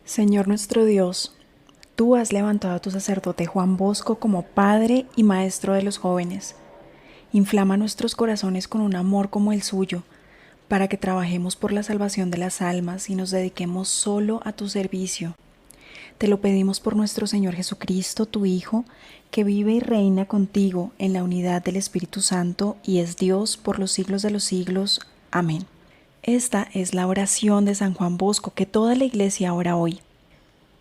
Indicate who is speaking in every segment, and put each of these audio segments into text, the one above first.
Speaker 1: Señor nuestro Dios, tú has levantado a tu sacerdote Juan Bosco como padre y maestro de los jóvenes. Inflama nuestros corazones con un amor como el suyo, para que trabajemos por la salvación de las almas y nos dediquemos solo a tu servicio. Te lo pedimos por nuestro Señor Jesucristo, tu Hijo, que vive y reina contigo en la unidad del Espíritu Santo y es Dios por los siglos de los siglos. Amén. Esta es la oración de San Juan Bosco que toda la Iglesia ora hoy.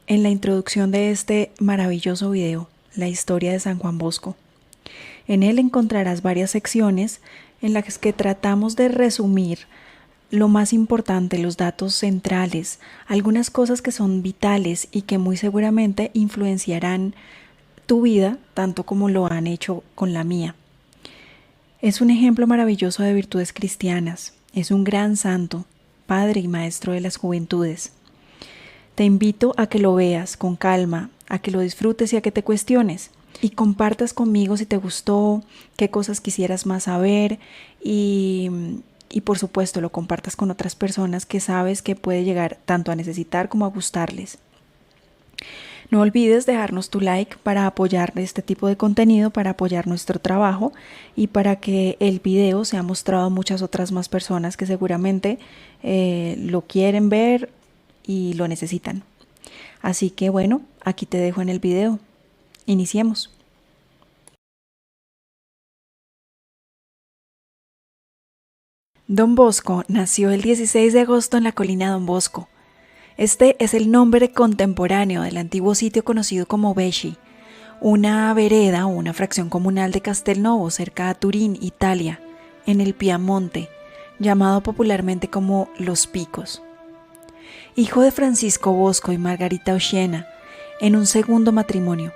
Speaker 1: En la introducción de este maravilloso video, la historia de San Juan Bosco. En él encontrarás varias secciones en las que tratamos de resumir lo más importante, los datos centrales, algunas cosas que son vitales y que muy seguramente influenciarán tu vida tanto como lo han hecho con la mía. Es un ejemplo maravilloso de virtudes cristianas, es un gran santo, padre y maestro de las juventudes. Te invito a que lo veas con calma, a que lo disfrutes y a que te cuestiones y compartas conmigo si te gustó, qué cosas quisieras más saber y por supuesto lo compartas con otras personas que sabes que puede llegar tanto a necesitar como a gustarles. No olvides dejarnos tu like para apoyar este tipo de contenido, para apoyar nuestro trabajo y para que el video sea mostrado a muchas otras más personas que seguramente lo quieren ver y lo necesitan. Así que bueno, aquí te dejo en el video. Iniciemos. Don Bosco nació el 16 de agosto en la colina Don Bosco. Este es el nombre contemporáneo del antiguo sitio conocido como Vesci, una vereda o una fracción comunal de Castelnuovo cerca a Turín, Italia, en el Piamonte, llamado popularmente como Los Picos. Hijo de Francisco Bosco y Margarita Ochiena, en un segundo matrimonio.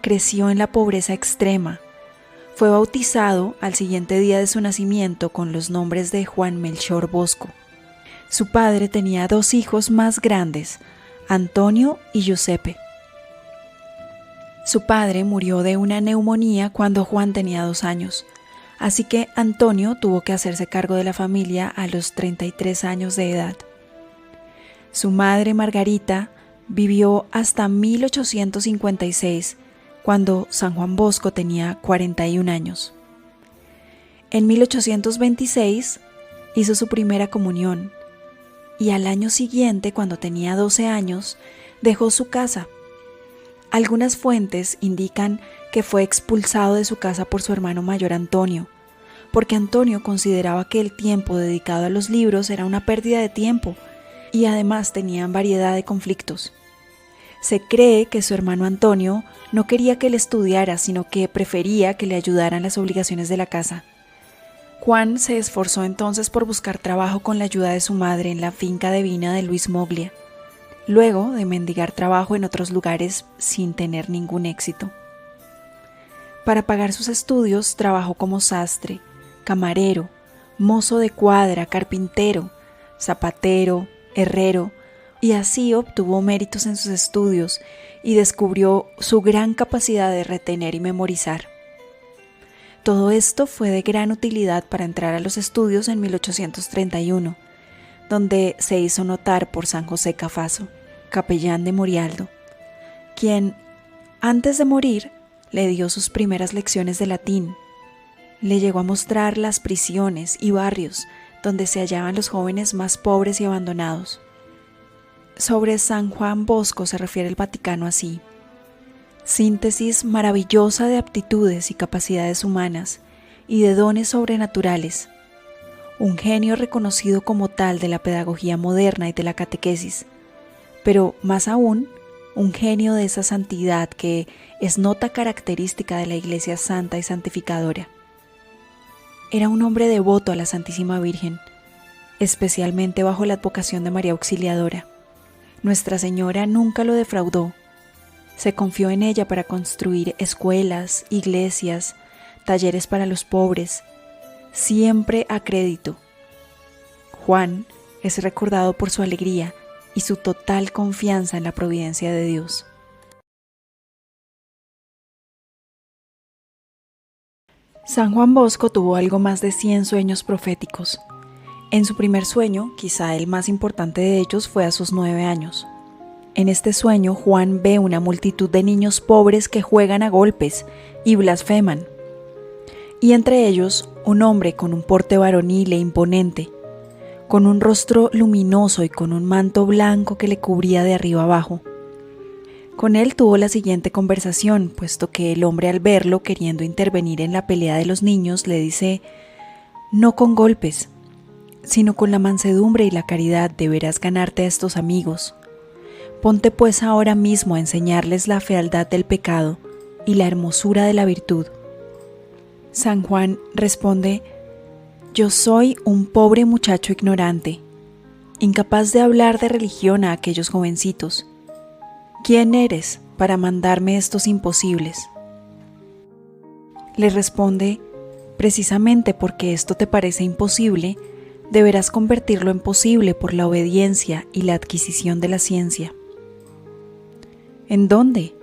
Speaker 1: Creció en la pobreza extrema. Fue bautizado al siguiente día de su nacimiento con los nombres de Juan Melchor Bosco. Su padre tenía dos hijos más grandes, Antonio y Giuseppe. Su padre murió de una neumonía cuando Juan tenía 2 años, así que Antonio tuvo que hacerse cargo de la familia a los 33 años de edad. Su madre Margarita vivió hasta 1856, cuando San Juan Bosco tenía 41 años. En 1826 hizo su primera comunión y al año siguiente, cuando tenía 12 años, dejó su casa. Algunas fuentes indican que fue expulsado de su casa por su hermano mayor Antonio, porque Antonio consideraba que el tiempo dedicado a los libros era una pérdida de tiempo y además tenían variedad de conflictos. Se cree que su hermano Antonio no quería que él estudiara, sino que prefería que le ayudaran las obligaciones de la casa. Juan se esforzó entonces por buscar trabajo con la ayuda de su madre en la finca de vina de Luis Moglia, luego de mendigar trabajo en otros lugares sin tener ningún éxito. Para pagar sus estudios trabajó como sastre, camarero, mozo de cuadra, carpintero, zapatero, herrero, y así obtuvo méritos en sus estudios y descubrió su gran capacidad de retener y memorizar. Todo esto fue de gran utilidad para entrar a los estudios en 1831, donde se hizo notar por San José Cafaso, capellán de Morialdo, quien, antes de morir, le dio sus primeras lecciones de latín. Le llegó a mostrar las prisiones y barrios donde se hallaban los jóvenes más pobres y abandonados. Sobre San Juan Bosco se refiere el Vaticano así: síntesis maravillosa de aptitudes y capacidades humanas y de dones sobrenaturales, un genio reconocido como tal de la pedagogía moderna y de la catequesis, pero más aún, un genio de esa santidad que es nota característica de la Iglesia santa y santificadora. Era un hombre devoto a la Santísima Virgen, especialmente bajo la advocación de María Auxiliadora. Nuestra Señora nunca lo defraudó. Se confió en ella para construir escuelas, iglesias, talleres para los pobres, siempre a crédito. Juan es recordado por su alegría y su total confianza en la providencia de Dios. San Juan Bosco tuvo algo más de 100 sueños proféticos. En su primer sueño, quizá el más importante de ellos, fue a sus 9 años. En este sueño, Juan ve una multitud de niños pobres que juegan a golpes y blasfeman, y entre ellos un hombre con un porte varonil e imponente, con un rostro luminoso y con un manto blanco que le cubría de arriba abajo. Con él tuvo la siguiente conversación, puesto que el hombre, al verlo queriendo intervenir en la pelea de los niños, le dice: «No con golpes, sino con la mansedumbre y la caridad deberás ganarte a estos amigos. Ponte pues ahora mismo a enseñarles la fealdad del pecado y la hermosura de la virtud». San Juan responde: «Yo soy un pobre muchacho ignorante, incapaz de hablar de religión a aquellos jovencitos. ¿Quién eres para mandarme estos imposibles?». Le responde: «Precisamente porque esto te parece imposible, deberás convertirlo en posible por la obediencia y la adquisición de la ciencia». «¿En dónde?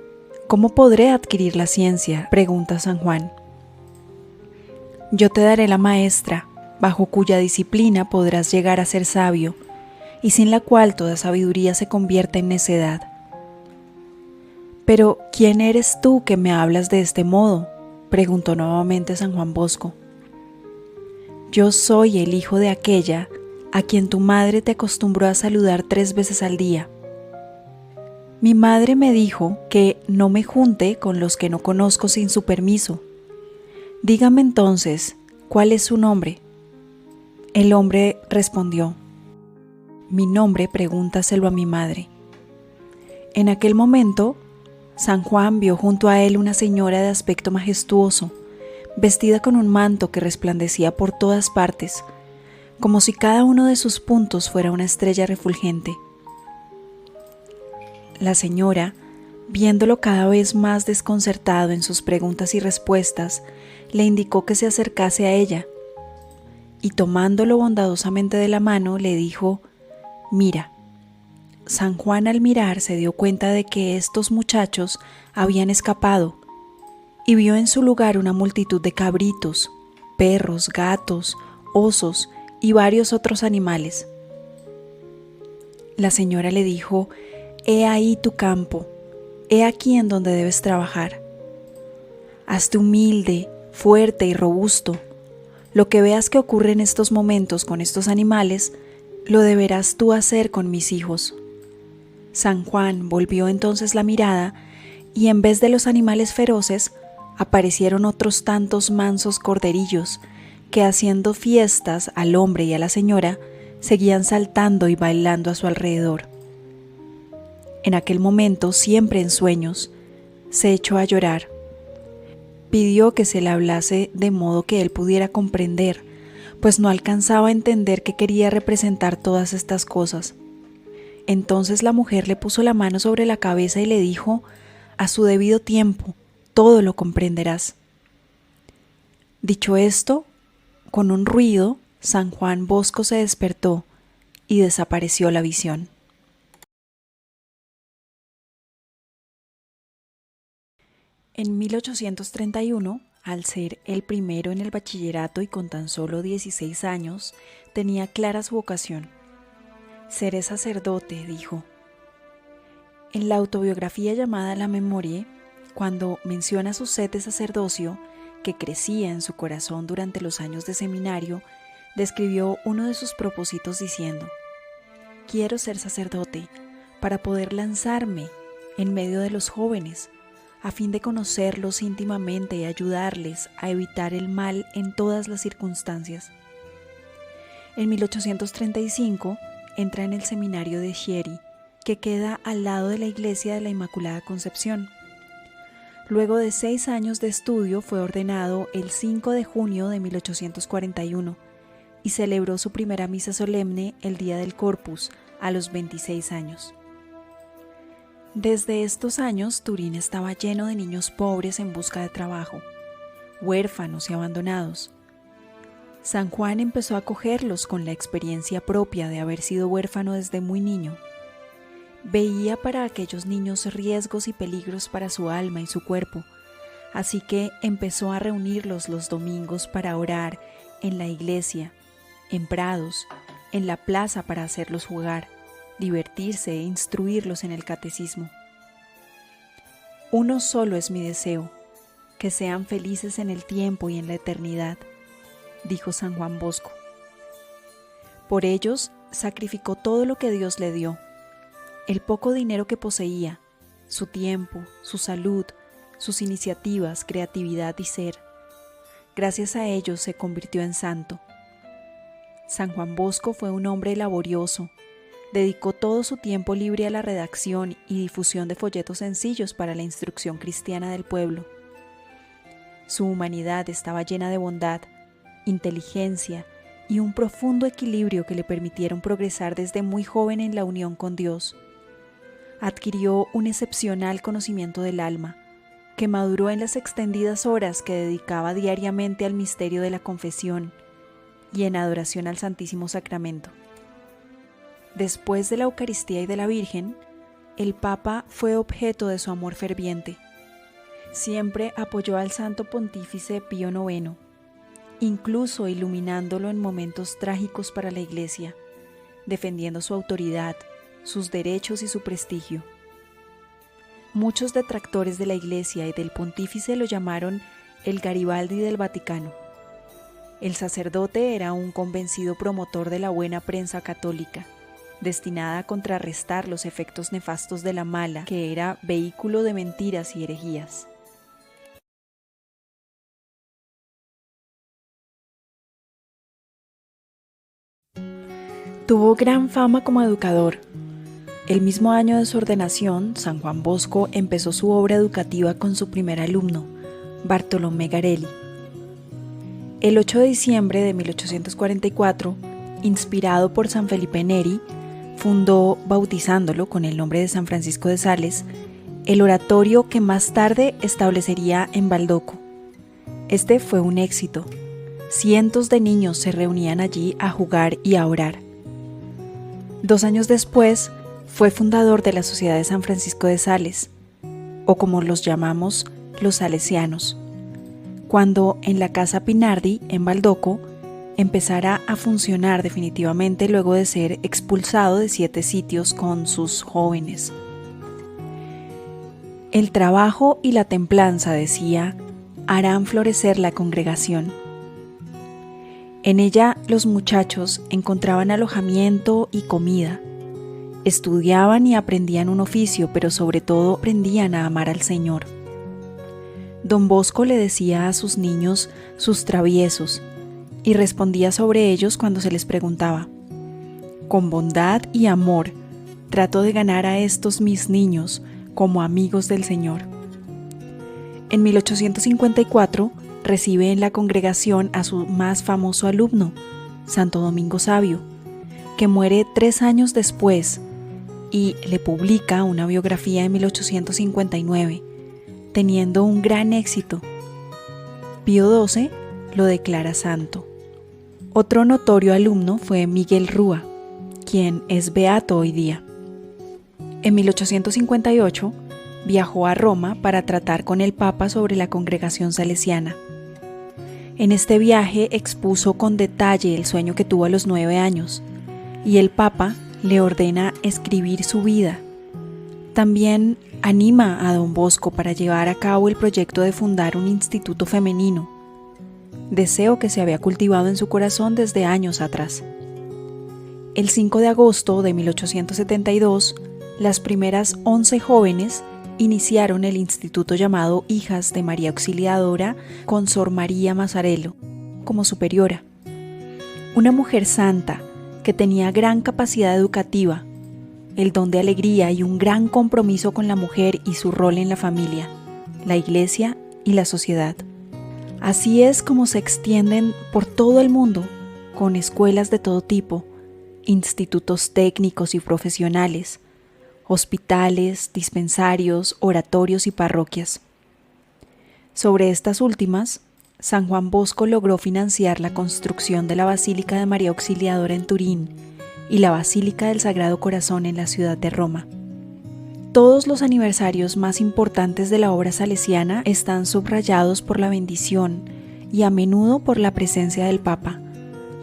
Speaker 1: ¿Cómo podré adquirir la ciencia?», pregunta San Juan. «Yo te daré la maestra, bajo cuya disciplina podrás llegar a ser sabio, y sin la cual toda sabiduría se convierte en necedad». «Pero, ¿quién eres tú que me hablas de este modo?», preguntó nuevamente San Juan Bosco. «Yo soy el hijo de aquella a quien tu madre te acostumbró a saludar 3 veces al día. Mi madre me dijo que no me junte con los que no conozco sin su permiso. Dígame entonces, ¿cuál es su nombre?». El hombre respondió: «Mi nombre pregúntaselo a mi madre». En aquel momento, San Juan vio junto a él una señora de aspecto majestuoso, vestida con un manto que resplandecía por todas partes, como si cada uno de sus puntos fuera una estrella refulgente. La señora, viéndolo cada vez más desconcertado en sus preguntas y respuestas, le indicó que se acercase a ella, y tomándolo bondadosamente de la mano, le dijo: «Mira». San Juan, al mirar, se dio cuenta de que estos muchachos habían escapado y vio en su lugar una multitud de cabritos, perros, gatos, osos y varios otros animales. La señora le dijo: «He ahí tu campo, he aquí en donde debes trabajar. Hazte humilde, fuerte y robusto. Lo que veas que ocurre en estos momentos con estos animales, lo deberás tú hacer con mis hijos». San Juan volvió entonces la mirada y en vez de los animales feroces, aparecieron otros tantos mansos corderillos que, haciendo fiestas al hombre y a la señora, seguían saltando y bailando a su alrededor. En aquel momento, siempre en sueños, se echó a llorar. Pidió que se le hablase de modo que él pudiera comprender, pues no alcanzaba a entender qué quería representar todas estas cosas. Entonces la mujer le puso la mano sobre la cabeza y le dijo: «A su debido tiempo, todo lo comprenderás». Dicho esto, con un ruido, San Juan Bosco se despertó y desapareció la visión. En 1831, al ser el primero en el bachillerato y con tan solo 16 años, tenía clara su vocación. «Seré sacerdote», dijo. En la autobiografía llamada La Memorie, cuando menciona su sed de sacerdocio, que crecía en su corazón durante los años de seminario, describió uno de sus propósitos diciendo: «Quiero ser sacerdote para poder lanzarme en medio de los jóvenes, a fin de conocerlos íntimamente y ayudarles a evitar el mal en todas las circunstancias». En 1835 entra en el seminario de Chieri, que queda al lado de la iglesia de la Inmaculada Concepción. Luego de 6 años de estudio fue ordenado el 5 de junio de 1841 y celebró su primera misa solemne el día del Corpus a los 26 años. Desde estos años, Turín estaba lleno de niños pobres en busca de trabajo, huérfanos y abandonados. San Juan empezó a acogerlos con la experiencia propia de haber sido huérfano desde muy niño. Veía para aquellos niños riesgos y peligros para su alma y su cuerpo, así que empezó a reunirlos los domingos para orar en la iglesia, en prados, en la plaza para hacerlos jugar, divertirse e instruirlos en el catecismo. Uno solo es mi deseo, que sean felices en el tiempo y en la eternidad, dijo San Juan Bosco. Por ellos sacrificó todo lo que Dios le dio, el poco dinero que poseía, su tiempo, su salud, sus iniciativas, creatividad y ser. Gracias a ellos se convirtió en santo. San Juan Bosco fue un hombre laborioso, dedicó todo su tiempo libre a la redacción y difusión de folletos sencillos para la instrucción cristiana del pueblo. Su humanidad estaba llena de bondad, inteligencia y un profundo equilibrio que le permitieron progresar desde muy joven en la unión con Dios. Adquirió un excepcional conocimiento del alma, que maduró en las extendidas horas que dedicaba diariamente al misterio de la confesión y en adoración al Santísimo Sacramento. Después de la Eucaristía y de la Virgen, el Papa fue objeto de su amor ferviente. Siempre apoyó al Santo Pontífice Pío IX, incluso iluminándolo en momentos trágicos para la Iglesia, defendiendo su autoridad, sus derechos y su prestigio. Muchos detractores de la Iglesia y del Pontífice lo llamaron el Garibaldi del Vaticano. El sacerdote era un convencido promotor de la buena prensa católica, destinada a contrarrestar los efectos nefastos de la mala, que era vehículo de mentiras y herejías. Tuvo gran fama como educador. El mismo año de su ordenación, San Juan Bosco empezó su obra educativa con su primer alumno, Bartolomé Garelli. El 8 de diciembre de 1844, inspirado por San Felipe Neri, fundó, bautizándolo con el nombre de San Francisco de Sales, el oratorio que más tarde establecería en Baldoco. Este fue un éxito. Cientos de niños se reunían allí a jugar y a orar. 2 años después, fue fundador de la Sociedad de San Francisco de Sales, o como los llamamos, los salesianos, cuando en la Casa Pinardi, en Baldoco, empezará a funcionar definitivamente luego de ser expulsado de 7 sitios con sus jóvenes. El trabajo y la templanza, decía, harán florecer la congregación. En ella los muchachos encontraban alojamiento y comida, estudiaban y aprendían un oficio, pero sobre todo aprendían a amar al Señor. Don Bosco le decía a sus niños sus traviesos y respondía sobre ellos cuando se les preguntaba. Con bondad y amor trato de ganar a estos mis niños como amigos del Señor. En 1854 recibe en la congregación a su más famoso alumno, Santo Domingo Savio, que muere 3 años después y le publica una biografía en 1859, teniendo un gran éxito. Pío XII lo declara santo. Otro notorio alumno fue Miguel Rúa, quien es beato hoy día. En 1858 viajó a Roma para tratar con el Papa sobre la congregación salesiana. En este viaje expuso con detalle el sueño que tuvo a los 9 años, y el Papa le ordena escribir su vida. También anima a Don Bosco para llevar a cabo el proyecto de fundar un instituto femenino, deseo que se había cultivado en su corazón desde años atrás. El 5 de agosto de 1872, las primeras 11 jóvenes iniciaron el instituto llamado Hijas de María Auxiliadora con Sor María Mazzarello como superiora. Una mujer santa que tenía gran capacidad educativa, el don de alegría y un gran compromiso con la mujer y su rol en la familia, la iglesia y la sociedad. Así es como se extienden por todo el mundo, con escuelas de todo tipo, institutos técnicos y profesionales, hospitales, dispensarios, oratorios y parroquias. Sobre estas últimas, San Juan Bosco logró financiar la construcción de la Basílica de María Auxiliadora en Turín y la Basílica del Sagrado Corazón en la ciudad de Roma. Todos los aniversarios más importantes de la obra salesiana están subrayados por la bendición y a menudo por la presencia del Papa,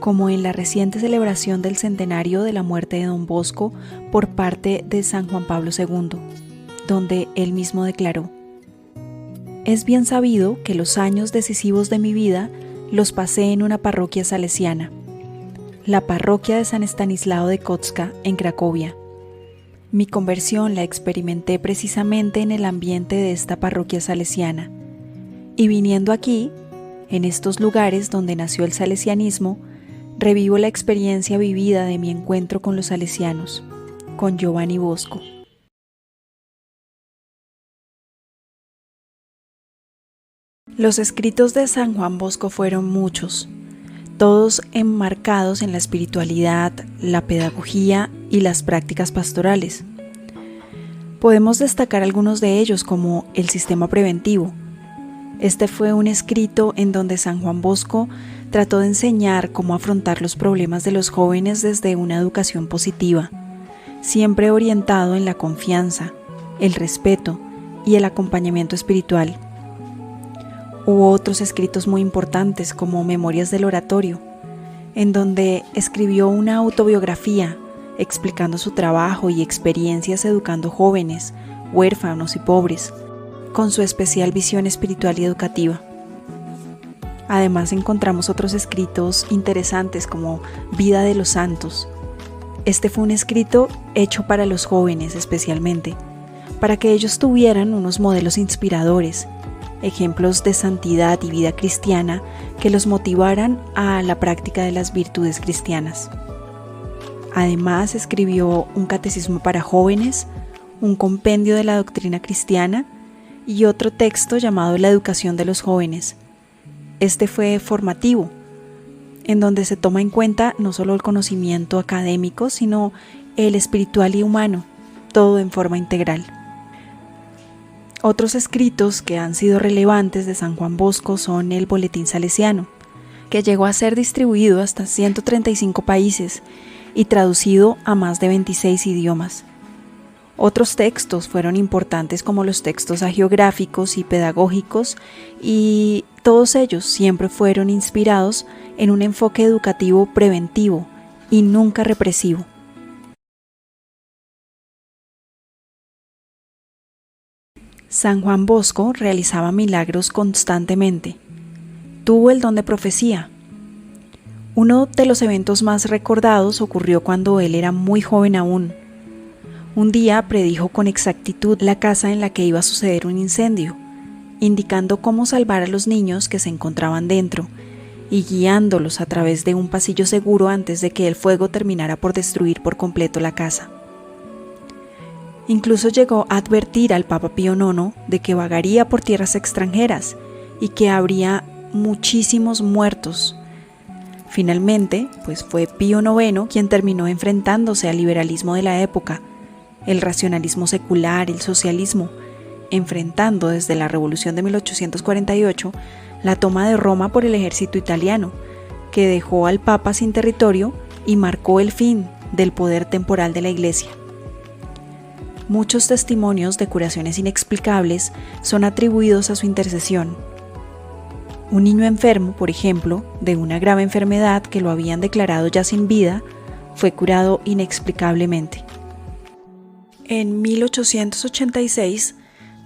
Speaker 1: como en la reciente celebración del centenario de la muerte de Don Bosco por parte de San Juan Pablo II, donde él mismo declaró: «Es bien sabido que los años decisivos de mi vida los pasé en una parroquia salesiana, la parroquia de San Estanislao de Kotska en Cracovia. Mi conversión la experimenté precisamente en el ambiente de esta parroquia salesiana, y viniendo aquí, en estos lugares donde nació el salesianismo, revivo la experiencia vivida de mi encuentro con los salesianos, con Giovanni Bosco». Los escritos de San Juan Bosco fueron muchos, todos enmarcados en la espiritualidad, la pedagogía y las prácticas pastorales. Podemos destacar algunos de ellos, como el sistema preventivo. Este fue un escrito en donde San Juan Bosco trató de enseñar cómo afrontar los problemas de los jóvenes desde una educación positiva, siempre orientado en la confianza, el respeto y el acompañamiento espiritual. Hubo otros escritos muy importantes, como Memorias del Oratorio, en donde escribió una autobiografía explicando su trabajo y experiencias educando jóvenes, huérfanos y pobres, con su especial visión espiritual y educativa. Además encontramos otros escritos interesantes como Vida de los Santos. Este fue un escrito hecho para los jóvenes especialmente, para que ellos tuvieran unos modelos inspiradores, ejemplos de santidad y vida cristiana que los motivaran a la práctica de las virtudes cristianas. Además, escribió un catecismo para jóvenes, un compendio de la doctrina cristiana y otro texto llamado La educación de los jóvenes. Este fue formativo, en donde se toma en cuenta no solo el conocimiento académico, sino el espiritual y humano, todo en forma integral. Otros escritos que han sido relevantes de San Juan Bosco son el Boletín Salesiano, que llegó a ser distribuido hasta 135 países y traducido a más de 26 idiomas. Otros textos fueron importantes, como los textos hagiográficos y pedagógicos, y todos ellos siempre fueron inspirados en un enfoque educativo preventivo y nunca represivo. San Juan Bosco realizaba milagros constantemente. Tuvo el don de profecía. Uno de los eventos más recordados ocurrió cuando él era muy joven aún. Un día predijo con exactitud la casa en la que iba a suceder un incendio, indicando cómo salvar a los niños que se encontraban dentro y guiándolos a través de un pasillo seguro antes de que el fuego terminara por destruir por completo la casa. Incluso llegó a advertir al Papa Pío IX de que vagaría por tierras extranjeras y que habría muchísimos muertos. Finalmente, pues fue Pío IX quien terminó enfrentándose al liberalismo de la época, el racionalismo secular, el socialismo, enfrentando desde la Revolución de 1848 la toma de Roma por el ejército italiano, que dejó al Papa sin territorio y marcó el fin del poder temporal de la Iglesia. Muchos testimonios de curaciones inexplicables son atribuidos a su intercesión. Un niño enfermo, por ejemplo, de una grave enfermedad que lo habían declarado ya sin vida, fue curado inexplicablemente. En 1886,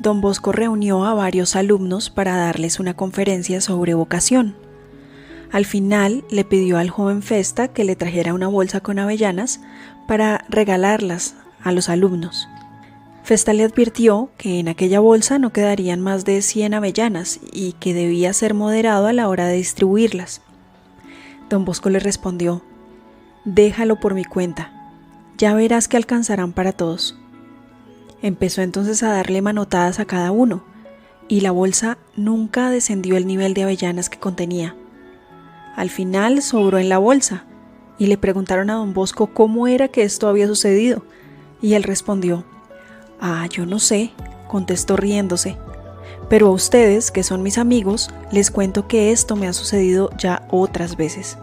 Speaker 1: Don Bosco reunió a varios alumnos para darles una conferencia sobre vocación. Al final, le pidió al joven Festa que le trajera una bolsa con avellanas para regalarlas a los alumnos. Festa le advirtió que en aquella bolsa no quedarían más de 100 avellanas y que debía ser moderado a la hora de distribuirlas. Don Bosco le respondió: «Déjalo por mi cuenta, ya verás que alcanzarán para todos». Empezó entonces a darle manotadas a cada uno, y la bolsa nunca descendió el nivel de avellanas que contenía. Al final sobró en la bolsa, y le preguntaron a Don Bosco cómo era que esto había sucedido, y él respondió: «Yo no sé», contestó riéndose, «pero a ustedes, que son mis amigos, les cuento que esto me ha sucedido ya otras veces».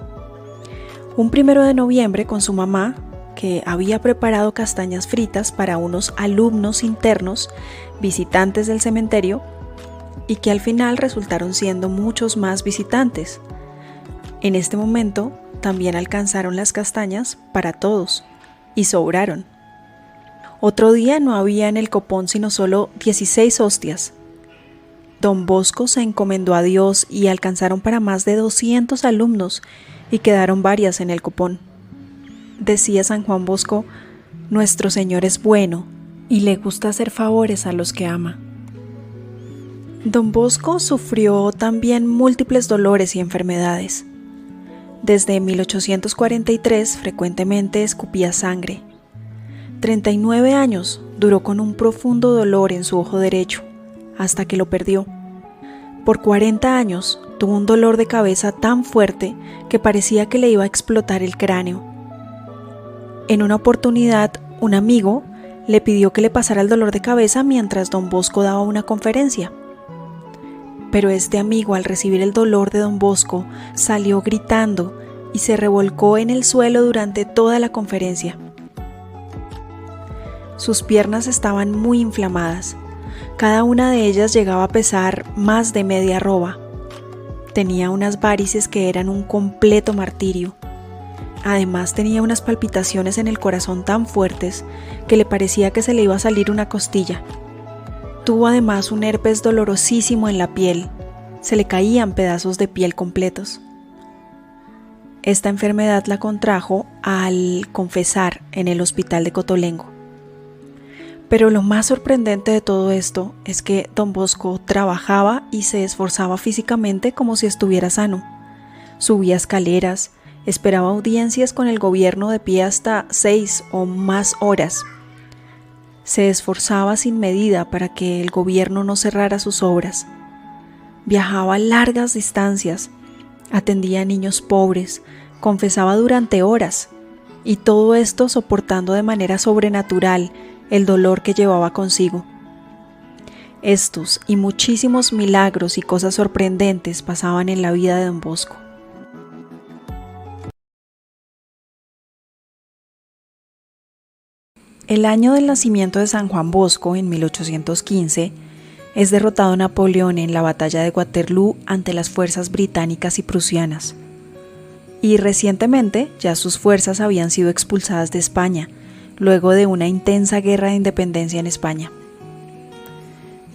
Speaker 1: Un 1 de noviembre, con su mamá, que había preparado castañas fritas para unos alumnos internos, visitantes del cementerio, y que al final resultaron siendo muchos más visitantes. En este momento, también alcanzaron las castañas para todos y sobraron. Otro día no había en el copón sino solo 16 hostias. Don Bosco se encomendó a Dios y alcanzaron para más de 200 alumnos y quedaron varias en el copón. Decía San Juan Bosco: nuestro Señor es bueno y le gusta hacer favores a los que ama. Don Bosco sufrió también múltiples dolores y enfermedades. Desde 1843 frecuentemente escupía sangre. 39 años duró con un profundo dolor en su ojo derecho, hasta que lo perdió. Por 40 años tuvo un dolor de cabeza tan fuerte que parecía que le iba a explotar el cráneo. En una oportunidad, un amigo le pidió que le pasara el dolor de cabeza mientras Don Bosco daba una conferencia. Pero este amigo, al recibir el dolor de Don Bosco, salió gritando y se revolcó en el suelo durante toda la conferencia. Sus piernas estaban muy inflamadas. Cada una de ellas llegaba a pesar más de media arroba. Tenía unas varices que eran un completo martirio. Además tenía unas palpitaciones en el corazón tan fuertes que le parecía que se le iba a salir una costilla. Tuvo además un herpes dolorosísimo en la piel. Se le caían pedazos de piel completos. Esta enfermedad la contrajo al confesar en el hospital de Cotolengo. Pero lo más sorprendente de todo esto es que Don Bosco trabajaba y se esforzaba físicamente como si estuviera sano. Subía escaleras, esperaba audiencias con el gobierno de pie hasta 6 o más horas. Se esforzaba sin medida para que el gobierno no cerrara sus obras. Viajaba largas distancias, atendía a niños pobres, confesaba durante horas, y todo esto soportando de manera sobrenatural el dolor que llevaba consigo. Estos y muchísimos milagros y cosas sorprendentes pasaban en la vida de Don Bosco. El año del nacimiento de San Juan Bosco, en 1815, es derrotado Napoleón en la batalla de Waterloo ante las fuerzas británicas y prusianas. Y recientemente ya sus fuerzas habían sido expulsadas de España, luego de una intensa guerra de independencia en España.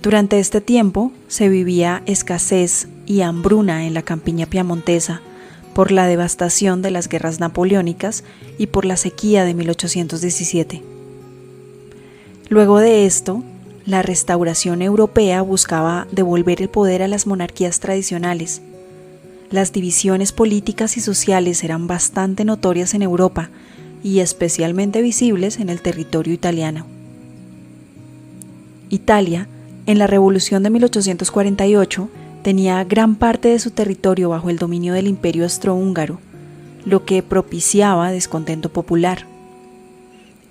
Speaker 1: Durante este tiempo se vivía escasez y hambruna en la campiña piamontesa por la devastación de las guerras napoleónicas y por la sequía de 1817. Luego de esto, la restauración europea buscaba devolver el poder a las monarquías tradicionales. Las divisiones políticas y sociales eran bastante notorias en Europa y especialmente visibles en el territorio italiano. Italia, en la Revolución de 1848, tenía gran parte de su territorio bajo el dominio del Imperio Austrohúngaro, lo que propiciaba descontento popular.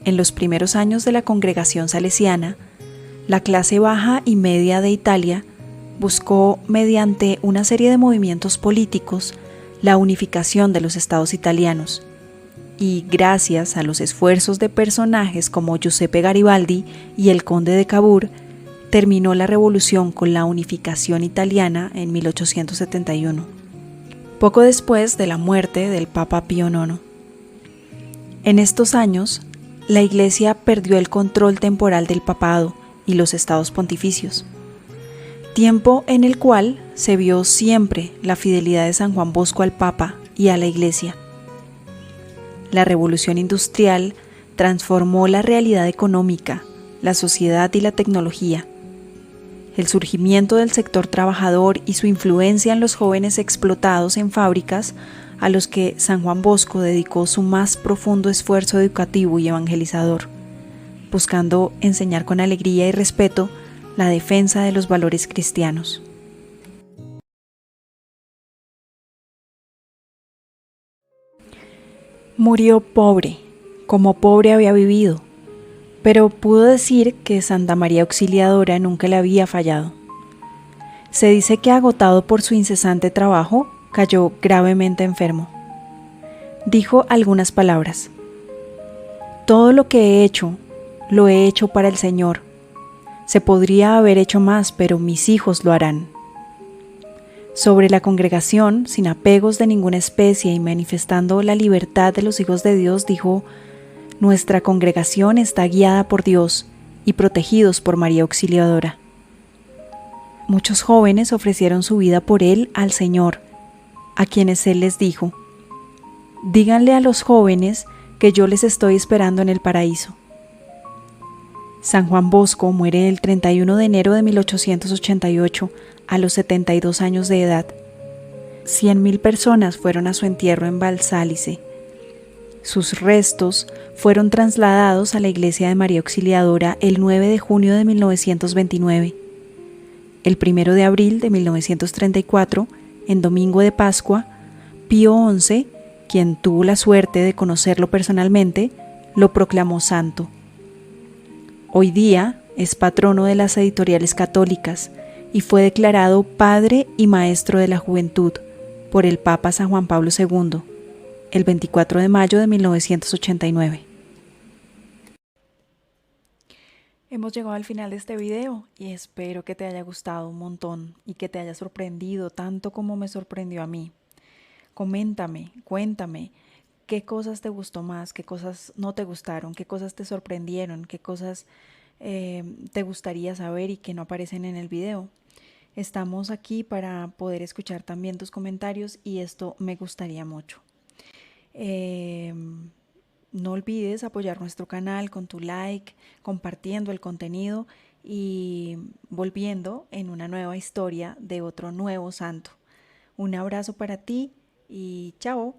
Speaker 1: En los primeros años de la congregación salesiana, la clase baja y media de Italia buscó, mediante una serie de movimientos políticos, la unificación de los estados italianos, y gracias a los esfuerzos de personajes como Giuseppe Garibaldi y el conde de Cavour, terminó la revolución con la unificación italiana en 1871, poco después de la muerte del Papa Pío IX. En estos años, la Iglesia perdió el control temporal del papado y los estados pontificios, tiempo en el cual se vio siempre la fidelidad de San Juan Bosco al Papa y a la Iglesia. La revolución industrial transformó la realidad económica, la sociedad y la tecnología. El surgimiento del sector trabajador y su influencia en los jóvenes explotados en fábricas, a los que San Juan Bosco dedicó su más profundo esfuerzo educativo y evangelizador, buscando enseñar con alegría y respeto la defensa de los valores cristianos. Murió pobre, como pobre había vivido, pero pudo decir que Santa María Auxiliadora nunca le había fallado. Se dice que, agotado por su incesante trabajo, cayó gravemente enfermo. Dijo algunas palabras: «Todo lo que he hecho, lo he hecho para el Señor. Se podría haber hecho más, pero mis hijos lo harán». Sobre la congregación, sin apegos de ninguna especie y manifestando la libertad de los hijos de Dios, dijo: nuestra congregación está guiada por Dios y protegidos por María Auxiliadora. Muchos jóvenes ofrecieron su vida por él al Señor, a quienes él les dijo: díganle a los jóvenes que yo les estoy esperando en el paraíso. San Juan Bosco muere el 31 de enero de 1888 a los 72 años de edad. 100.000 personas fueron a su entierro en Valsálice. Sus restos fueron trasladados a la iglesia de María Auxiliadora el 9 de junio de 1929. El 1 de abril de 1934, en domingo de Pascua, Pío XI, quien tuvo la suerte de conocerlo personalmente, lo proclamó santo. Hoy día es patrono de las editoriales católicas y fue declarado Padre y Maestro de la Juventud por el Papa San Juan Pablo II, el 24 de mayo de 1989. Hemos llegado al final de este video y espero que te haya gustado un montón y que te haya sorprendido tanto como me sorprendió a mí. Coméntame, cuéntame qué cosas te gustó más, qué cosas no te gustaron, qué cosas te sorprendieron, qué cosas te gustaría saber y que no aparecen en el video. Estamos aquí para poder escuchar también tus comentarios y esto me gustaría mucho. No olvides apoyar nuestro canal con tu like, compartiendo el contenido y volviendo en una nueva historia de otro nuevo santo. Un abrazo para ti y chao.